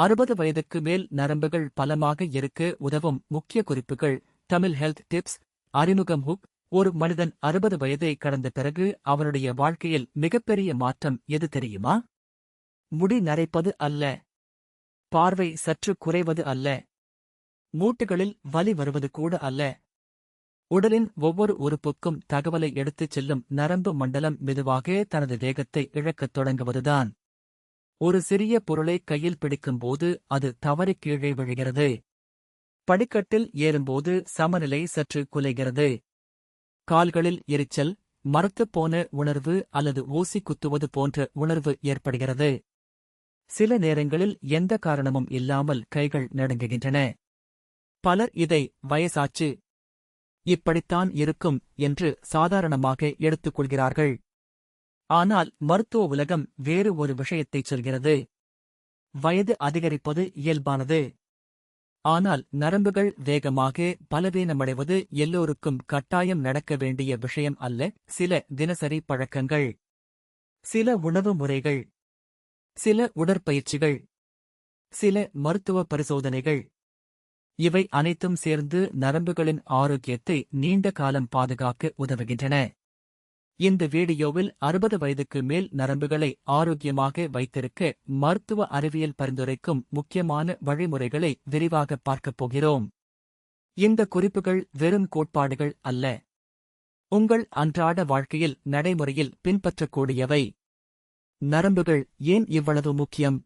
60 வயதுக்கு மேல் நரம்புகள் பலமாக இருக்க உதவும் முக்கிய குறிப்புகள். Tamil health tips. அறிமுகம். ஹுக். ஒரு மனிதன் 60 வயதை கடந்த பிறகு அவனுடைய வாழ்க்கையில் மிகப்பெரிய மாற்றம் எது தெரியுமா? முடி நரைப்பது அல்ல. பார்வை சற்று குறைவது அல்ல. மூட்டுகளில் வலி வருவது கூட அல்ல. உடலின் ஒவ்வொரு உறுப்புக்கும் தகவலை எடுத்துச் செல்லும் நரம்பு மண்டலம் மெதுவாக தனது வேகத்தை இழக்கத் தொடங்குவதுதான். ஒரு சிறிய பொருளை கையில் பிடிக்கும்போது அது தவறி கீழே விழுகிறது. படிக்கட்டில் ஏறும்போது சமநிலை சற்று குலைகிறது. கால்களில் எரிச்சல், மரத்துப்போன உணர்வு அல்லது ஊசி குத்துவது போன்ற உணர்வு ஏற்படுகிறது. சில நேரங்களில் எந்த காரணமும் இல்லாமல் கைகள் நடுங்குகின்றன. பலர் இதை வயசாச்சு, இப்படித்தான் இருக்கும் என்று சாதாரணமாக எடுத்துக்கொள்கிறார்கள். ஆனால் மருத்துவ உலகம் வேறு ஒரு விஷயத்தைச் சொல்கிறது. வயது அதிகரிப்பது இயல்பானது. ஆனால் நரம்புகள் வேகமாக பலவீனமடைவது எல்லோருக்கும் கட்டாயம் நடக்க வேண்டிய விஷயம் அல்ல. சில தினசரி பழக்கங்கள், சில உணவு முறைகள், சில உடற்பயிற்சிகள், சில மருத்துவ பரிசோதனைகள், இவை அனைத்தும் சேர்ந்து நரம்புகளின் ஆரோக்கியத்தை நீண்ட காலம் பாதுகாக்க உதவுகின்றன. இந்த வீடியோவில் 60 வயதுக்கு மேல் நரம்புகளை ஆரோக்கியமாக வைத்திருக்க மருத்துவ அறிவியல் பரிந்துரைக்கும் முக்கியமான வழிமுறைகளை விரிவாக பார்க்கப் போகிறோம். இந்த குறிப்புகள் வெறும் கோட்பாடுகள் அல்ல, உங்கள் அன்றாட வாழ்க்கையில் நடைமுறையில் பின்பற்றக்கூடியவை. நரம்புகள் ஏன் இவ்வளவு முக்கியம்?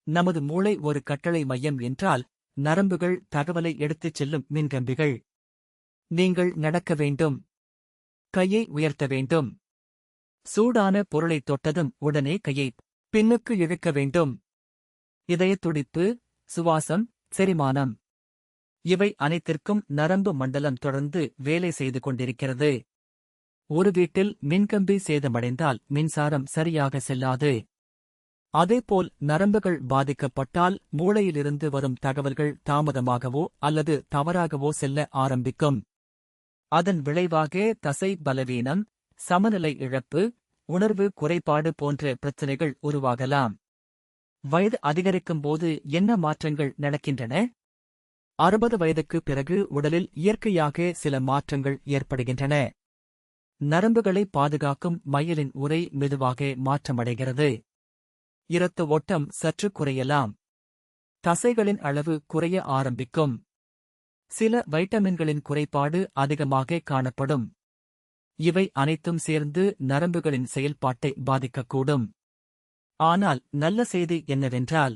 நமது மூளை ஒரு கட்டளை மையம் என்றால், நரம்புகள் தகவலை எடுத்துச் செல்லும் மின்கம்பிகள். நீங்கள் நடக்க வேண்டும், கையை உயர்த்த வேண்டும், சூடான பொருளைத் தொட்டதும் உடனே கையை பின்னுக்கு இழுக்க வேண்டும், இதயத் துடிப்பு, சுவாசம், செரிமானம், இவை அனைத்திற்கும் நரம்பு மண்டலம் தொடர்ந்து வேலை செய்து கொண்டிருக்கிறது. ஒரு வீட்டில் மின்கம்பி சேதமடைந்தால் மின்சாரம் சரியாக செல்லாது. அதேபோல் நரம்புகள் பாதிக்கப்பட்டால் மூளையிலிருந்து வரும் தகவல்கள் தாமதமாகவோ அல்லது தவறாகவோ செல்ல ஆரம்பிக்கும். அதன் விளைவாக தசை பலவீனம், சமநிலை இழப்பு, உணர்வு குறைபாடு போன்ற பிரச்சினைகள் உருவாகலாம். வயது அதிகரிக்கும்போது என்ன மாற்றங்கள் நடக்கின்றன? 60 வயதுக்கு பிறகு உடலில் இயற்கையாக சில மாற்றங்கள் ஏற்படுகின்றன. நரம்புகளை பாதுகாக்கும் மையலின் உறை மெதுவாக மாற்றமடைகிறது. இரத்த ஓட்டம் சற்று குறையலாம். தசைகளின் அளவு குறைய ஆரம்பிக்கும். சில வைட்டமின்களின் குறைபாடு அதிகமாக காணப்படும். இவை அனைத்தும் சேர்ந்து நரம்புகளின் செயல்பாட்டை பாதிக்கக்கூடும். ஆனால் நல்ல செய்தி என்னவென்றால்,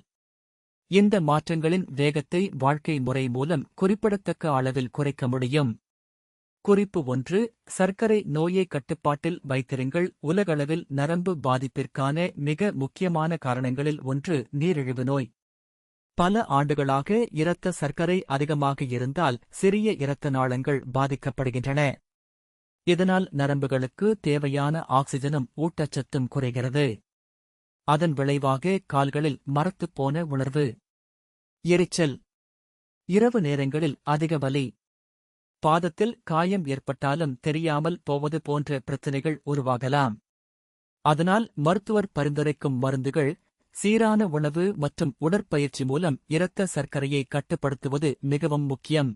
இந்த மாற்றங்களின் வேகத்தை வாழ்க்கை முறை மூலம் குறிப்பிடத்தக்க அளவில் குறைக்க முடியும். குறிப்பு 1. சர்க்கரை நோயை கட்டுப்பாட்டில் வைத்திருங்கள். உலகளவில் நரம்பு பாதிப்பிற்கான மிக முக்கியமான காரணங்களில் ஒன்று நீரிழிவு நோய். பல ஆண்டுகளாக இரத்த சர்க்கரை அதிகமாக இருந்தால் சிறிய இரத்த நாளங்கள் பாதிக்கப்படுகின்றன. இதனால் நரம்புகளுக்கு தேவையான ஆக்சிஜனும் ஊட்டச்சத்தும் குறைகிறது. அதன் விளைவாக கால்களில் மரத்துப்போன உணர்வு, எரிச்சல், இரவு நேரங்களில் அதிக வலி, பாதத்தில் காயம் ஏற்பட்டாலும் தெரியாமல் போவது போன்ற பிரச்சினைகள் உருவாகலாம். அதனால் மருத்துவர் பரிந்துரைக்கும் மருந்துகள், சீரான உணவு மற்றும் உடற்பயிற்சி மூலம் இரத்த சர்க்கரையை கட்டுப்படுத்துவது மிகவும் முக்கியம்.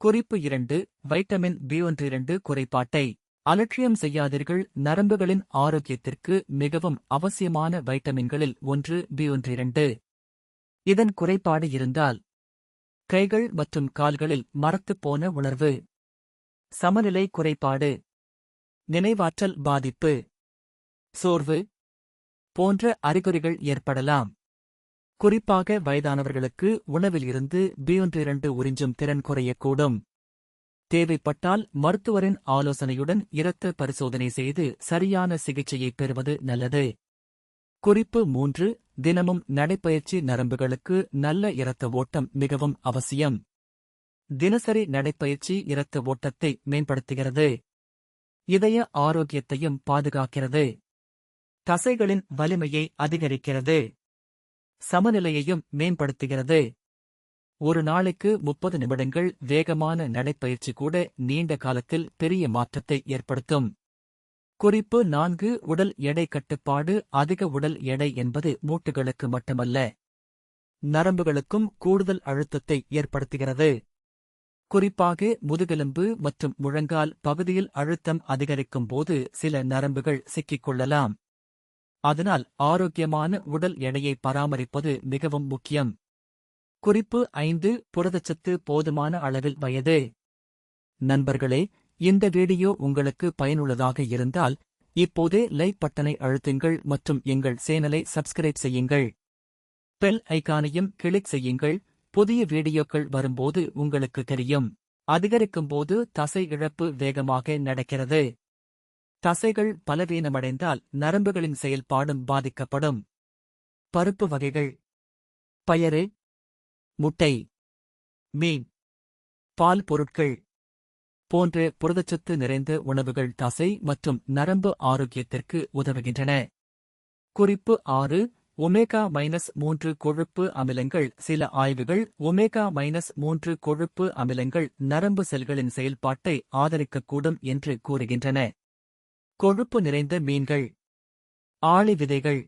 குறிப்பு 2. வைட்டமின் B12 குறைபாட்டை அலட்சியம் செய்யாதீர்கள். நரம்புகளின் ஆரோக்கியத்திற்கு மிகவும் அவசியமான வைட்டமின்களில் ஒன்று B12. இதன் குறைபாடு இருந்தால் கைகள் மற்றும் கால்களில் மரத்துப்போன உணர்வு, சமநிலை குறைபாடு, நினைவாற்றல் பாதிப்பு, சோர்வு போன்ற அறிகுறிகள் ஏற்படலாம். குறிப்பாக வயதானவர்களுக்கு உணவில் இருந்து B12 உறிஞ்சும் திறன் குறையக்கூடும். தேவைப்பட்டால் மருத்துவரின் ஆலோசனையுடன் இரத்த பரிசோதனை செய்து சரியான சிகிச்சையை பெறுவது நல்லது. குறிப்பு 3. தினமும் நடைப்பயிற்சி. நரம்புகளுக்கு நல்ல இரத்த ஓட்டம் மிகவும் அவசியம். தினசரி நடைப்பயிற்சி இரத்த ஓட்டத்தை மேம்படுத்துகிறது, இதய ஆரோக்கியத்தையும் பாதுகாக்கிறது, தசைகளின் வலிமையை அதிகரிக்கிறது, சமநிலையையும் மேம்படுத்துகிறது. ஒரு நாளைக்கு 30 நிமிடங்கள் வேகமான நடைப்பயிற்சி கூட நீண்ட காலத்தில் பெரிய மாற்றத்தை ஏற்படுத்தும். குறிப்பு 4. உடல் எடை கட்டுப்பாடு. அதிக உடல் எடை என்பது மூட்டுகளுக்கு மட்டுமல்ல, நரம்புகளுக்கும் கூடுதல் அழுத்தத்தை ஏற்படுத்துகிறது. குறிப்பாக முதுகெலும்பு மற்றும் முழங்கால் பகுதியில் அழுத்தம் அதிகரிக்கும் போது சில நரம்புகள் சிக்கிக்கொள்ளலாம். அதனால் ஆரோக்கியமான உடல் எடையை பராமரிப்பது மிகவும் முக்கியம். குறிப்பு 5 புரதச்சத்து போதுமான அளவில் வயது. நண்பர்களே, இந்த வீடியோ உங்களுக்கு பயனுள்ளதாக இருந்தால் இப்போதே லைக் பட்டனை அழுத்துங்கள் மற்றும் எங்கள் சேனலை சப்ஸ்கிரைப் செய்யுங்கள். பெல் ஐகானையும் கிளிக் செய்யுங்கள். புதிய வீடியோக்கள் வரும்போது உங்களுக்கு தெரியும். அதிகரிக்கும்போது தசை இழப்பு வேகமாக நடக்கிறது. தசைகள் பலவீனமடைந்தால் நரம்புகளின் செயல்பாடும் பாதிக்கப்படும். பருப்பு வகைகள்: பயறு, முட்டை, மீன், பால் பொருட்கள் போன்ற புரதச்சத்து நிறைந்த உணவுகள் தசை மற்றும் நரம்பு ஆரோக்கியத்திற்கு உதவுகின்றன. குறிப்பு 6 ஒமேகா-3 கொழுப்பு அமிலங்கள். சில ஆய்வுகள் ஒமேகா-3 கொழுப்பு அமிலங்கள் நரம்பு செல்களின் செயல்பாட்டை ஆதரிக்கக்கூடும் என்று கூறுகின்றன. கொழுப்பு நிறைந்த மீன்கள், ஆளி விதைகள்,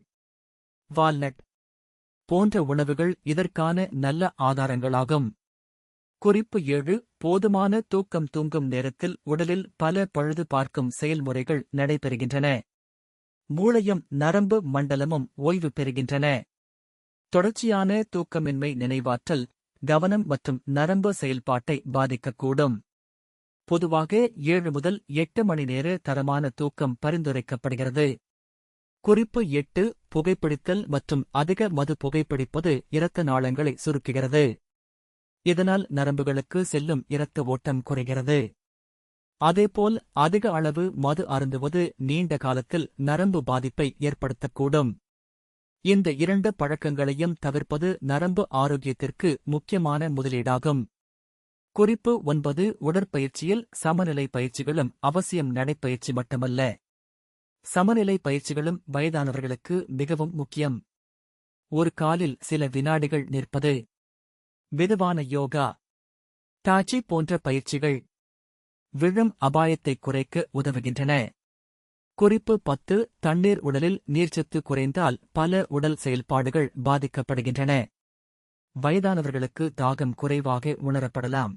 வால்நட் போன்ற உணவுகள் இதற்கான நல்ல ஆதாரங்களாகும். குறிப்பு 7 போதுமான தூக்கம். தூங்கும் நேரத்தில் உடலில் பல பழுது பார்க்கும் செயல்முறைகள் நடைபெறுகின்றன. மூளையும் நரம்பு மண்டலமும் ஓய்வு பெறுகின்றன. தொடர்ச்சியான தூக்கமின்மை நினைவாற்றல், கவனம் மற்றும் நரம்பு செயல்பாட்டை பாதிக்கக்கூடும். பொதுவாக 7 முதல் 8 மணி நேர தரமான தூக்கம் பரிந்துரைக்கப்படுகிறது. குறிப்பு 8 புகைப்பிடித்தல் மற்றும் அதிக மது. புகைப்பிடிப்பது இரத்த நாளங்களை சுருக்குகிறது. இதனால் நரம்புகளுக்கு செல்லும் இரத்த ஓட்டம் குறைகிறது. அதேபோல் அதிக அளவு மது அருந்துவது நீண்ட காலத்தில் நரம்பு பாதிப்பை ஏற்படுத்தக்கூடும். இந்த 2 பழக்கங்களையும் தவிர்ப்பது நரம்பு ஆரோக்கியத்திற்கு முக்கியமான முதலீடாகும். குறிப்பு 9 உடற்பயிற்சியில் சமநிலை பயிற்சிகளும் அவசியம். நடைப்பயிற்சி மட்டுமல்ல, சமநிலை பயிற்சிகளும் வயதானவர்களுக்கு மிகவும் முக்கியம். ஒரு காலில் சில வினாடிகள் நிற்பது, மெதுவான யோகா, டாச்சி போன்ற பயிற்சிகள் விழும் அபாயத்தை குறைக்க உதவுகின்றன. குறிப்பு 10 தண்ணீர். உடலில் நீர்ச்சத்து குறைந்தால் பல உடல் செயல்பாடுகள் பாதிக்கப்படுகின்றன. வயதானவர்களுக்கு தாகம் குறைவாக உணரப்படலாம்.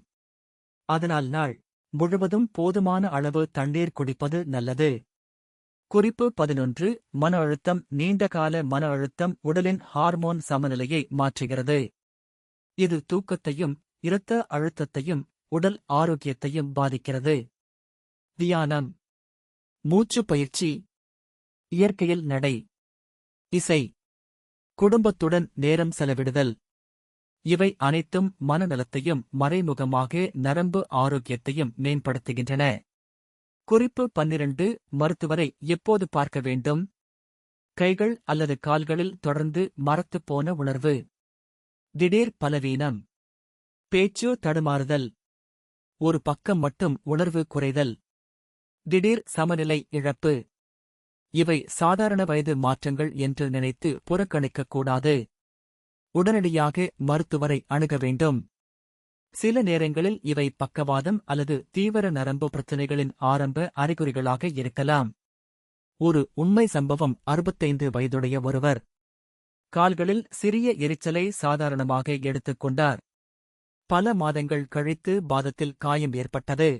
அதனால் நாள் முழுவதும் போதுமான அளவு தண்ணீர் குடிப்பது நல்லது. குறிப்பு 11 மன அழுத்தம். நீண்டகால மன அழுத்தம் உடலின் ஹார்மோன் சமநிலையை மாற்றுகிறது. இது தூக்கத்தையும் இரத்த அழுத்தத்தையும் உடல் ஆரோக்கியத்தையும் பாதிக்கிறது. தியானம், மூச்சு பயிற்சி, இயற்கையில் நடை, இசை, குடும்பத்துடன் நேரம் செலவிடுதல் இவை அனைத்தும் மனநலத்தையும் மறைமுகமாக நரம்பு ஆரோக்கியத்தையும் மேம்படுத்துகின்றன. குறிப்பு 12 மருத்துவரை எப்போது பார்க்க வேண்டும்? கைகள் அல்லது கால்களில் தொடர்ந்து மரத்துப் போன உணர்வு, திடீர் பலவீனம், பேச்சு தடுமாறுதல், ஒரு பக்கம் மட்டும் உணர்வு குறைதல், திடீர் சமநிலை இழப்பு இவை சாதாரண வயது மாற்றங்கள் என்று நினைத்து புறக்கணிக்கக்கூடாது. உடனடியாக மருத்துவரை அணுக வேண்டும். சில நேரங்களில் இவை பக்கவாதம் அல்லது தீவிர நரம்பு பிரச்சினைகளின் ஆரம்ப அறிகுறிகளாக இருக்கலாம். ஒரு உண்மை சம்பவம்: 65 வயதுடைய ஒருவர் கால்களில் சிறிய எரிச்சலை சாதாரணமாக எடுத்துக் கொண்டார். பல மாதங்கள் கழித்து பாதத்தில் காயம் ஏற்பட்டது.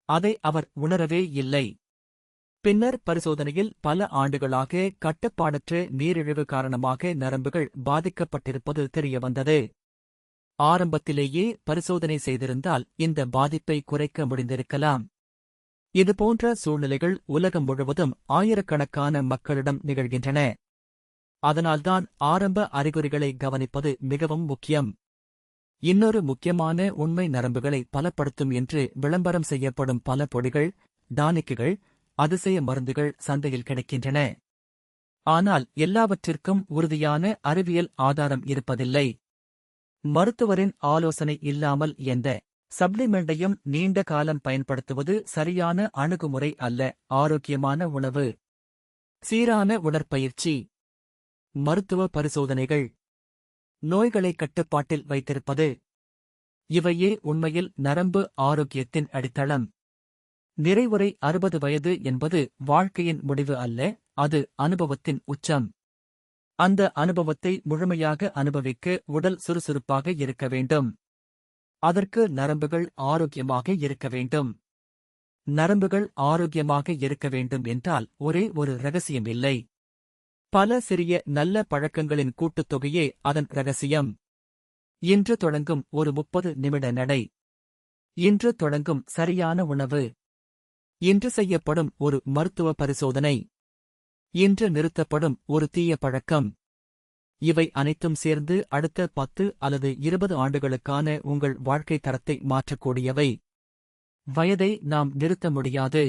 அதை அவர் உணரவே இல்லை. பின்னர் பரிசோதனையில் பல ஆண்டுகளாக கட்டுப்பாடற்ற நீரிழிவு காரணமாக நரம்புகள் பாதிக்கப்பட்டிருப்பது தெரியவந்தது. ஆரம்பத்திலேயே பரிசோதனை செய்திருந்தால் இந்த பாதிப்பை குறைக்க முடிந்திருக்கலாம். இதுபோன்ற சூழ்நிலைகள் உலகம் முழுவதும் ஆயிரக்கணக்கான மக்களிடம் நிகழ்கின்றன. அதனால்தான் ஆரம்ப அறிகுறிகளை கவனிப்பது மிகவும் முக்கியம். இன்னொரு முக்கியமான உண்மை: நரம்புகளை பலப்படுத்தும் என்று விளம்பரம் செய்யப்படும் பல பொடிகள், டானிக்குகள், அதிசய மருந்துகள் சந்தையில் கிடைக்கின்றன. ஆனால் எல்லாவற்றிற்கும் உறுதியான அறிவியல் ஆதாரம் இருப்பதில்லை. மருத்துவரின் ஆலோசனை இல்லாமல் எந்த சப்ளிமெண்டையும் நீண்ட காலம் பயன்படுத்துவது சரியான அணுகுமுறை அல்ல. ஆரோக்கியமான உணவு, சீரான உடற்பயிற்சி, மருத்துவ பரிசோதனைகள், நோய்களை கட்டுப்பாட்டில் வைத்திருப்பது இவையே உண்மையில் நரம்பு ஆரோக்கியத்தின் அடித்தளம். நிறைவுரை: 60 வயது என்பது வாழ்க்கையின் முடிவு அல்ல, அது அனுபவத்தின் உச்சம். அந்த அனுபவத்தை முழுமையாக அனுபவிக்க உடல் சுறுசுறுப்பாக இருக்க வேண்டும். அதற்கு நரம்புகள் ஆரோக்கியமாக இருக்க வேண்டும். நரம்புகள் ஆரோக்கியமாக இருக்க வேண்டும் என்றால் ஒரே ஒரு ரகசியம் இல்லை. பல சிறிய நல்ல பழக்கங்களின் கூட்டுத்தொகையே அதன் ரகசியம். இன்று தொடங்கும் ஒரு 30 நிமிட நடை. இன்று தொடங்கும் சரியான உணவு. இன்று செய்யப்படும் ஒரு மருத்துவ பரிசோதனை. இன்று நிறுத்தப்படும் ஒரு தீய பழக்கம். இவை அனைத்தும் சேர்ந்து அடுத்த 10 அல்லது 20 ஆண்டுகளுக்கான உங்கள் வாழ்க்கை தரத்தை மாற்றக்கூடியவை. வயதை நாம் நிறுத்த முடியாது.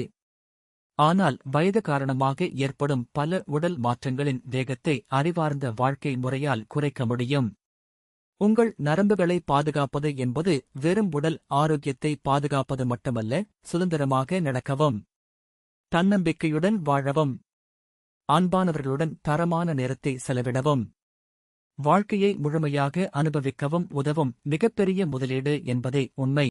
ஆனால் வயது காரணமாக ஏற்படும் பல உடல் மாற்றங்களின் வேகத்தை அறிவார்ந்த வாழ்க்கை முறையால் குறைக்க முடியும். உங்கள் நரம்புகளை பாதுகாப்பது என்பது வெறும் உடல் ஆரோக்கியத்தை பாதுகாப்பது மட்டுமல்ல, சுதந்திரமாக நடக்கவும், தன்னம்பிக்கையுடன் வாழவும், அன்பானவர்களுடன் தரமான நேரத்தை செலவிடவும், வாழ்க்கையை முழுமையாக அனுபவிக்கவும் உதவும் மிகப்பெரிய முதலீடு என்பதே உண்மை.